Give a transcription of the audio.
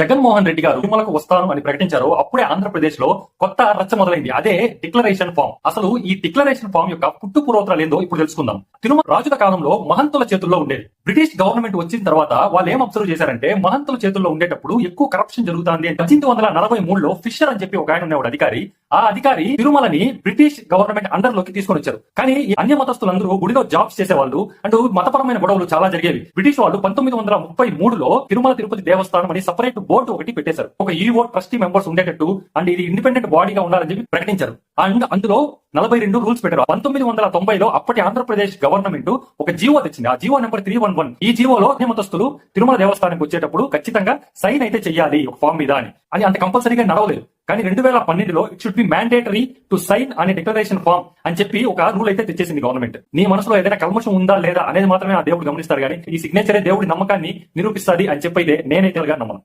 జగన్మోహన్ రెడ్డి గారు తిరుమలకు వస్తాను అని ప్రకటించారో అప్పుడే ఆంధ్రప్రదేశ్ లో కొత్త రచ్చ మొదలైంది. అదే డిక్లరేషన్ ఫామ్. అసలు ఈ డిక్లరేషన్ ఫామ్ యొక్క పుట్టు పూర్వోత్తరాలు ఏందో ఇప్పుడు తెలుసుకుందాం. తిరుమల రాజుల కాలంలో మహంతుల చేతుల్లో ఉండేది. బ్రిటిష్ గవర్నమెంట్ వచ్చిన తర్వాత వాళ్ళు ఏం అబ్జర్వ్ చేశారంటే మహంతుల చేతుల్లో ఉండేటప్పుడు ఎక్కువ కరప్షన్ జరుగుతుంది. 1843లో ఫిషర్ అని చెప్పి ఒక ఆయన ఉండేవాడు అధికారి. ఆ అధికారి తిరుమలని బ్రిటిష్ గవర్నమెంట్ అండర్ లోకి తీసుకొని వచ్చారు. కానీ ఈ అన్య మతస్థులందరూ గుడిలో జాబ్స్ చేసేవాళ్ళు అంటూ మతపరమైన గొడవలు చాలా జరిగేవి. బ్రిటిష్ వాళ్ళు 1933లో తిరుమల తిరుపతి దేవస్థానం అని సపరేట్ బోర్డు ఒకటి పెట్టేశారు. ఒక ఈఓ ట్రస్టీ మెంబర్స్ ఉండేటట్టు అండ్ ఇది ఇండిపెండెంట్ బాడీగా ఉండాలని చెప్పి ప్రకటించారు. అండ్ అందులో 42 రూల్స్ పెట్టారు. 1990లో అప్పటి ఆంధ్రప్రదేశ్ గవర్నమెంట్ ఒక జీవో తెచ్చింది. ఆ జీవో నెంబర్ 311. ఈ జీవోలో నియమతస్తులు తిరుమల దేవస్థానానికి వచ్చేటప్పుడు ఖచ్చితంగా సైన్ అయితే చెయ్యాలి ఒక ఫామ్ మీద అని. అది అంత కంపల్సరీగా నడవలేదు. కానీ 2012లో it should be mandatory to sign అనే డిక్లరేషన్ ఫామ్ అని చెప్పి ఒక రూల్ అయితే తెచ్చేసింది గవర్నమెంట్. నీ మనసులో ఏదైనా కల్మషం ఉందా లేదా అనేది మాత్రమే ఆ దేవుడు గమనిస్తారు. కానీ ఈ సిగ్నేచరే దేవుడి నమ్మకాన్ని నిరూపిస్తుంది అని చెప్పైతే నేనైతే నమ్మను.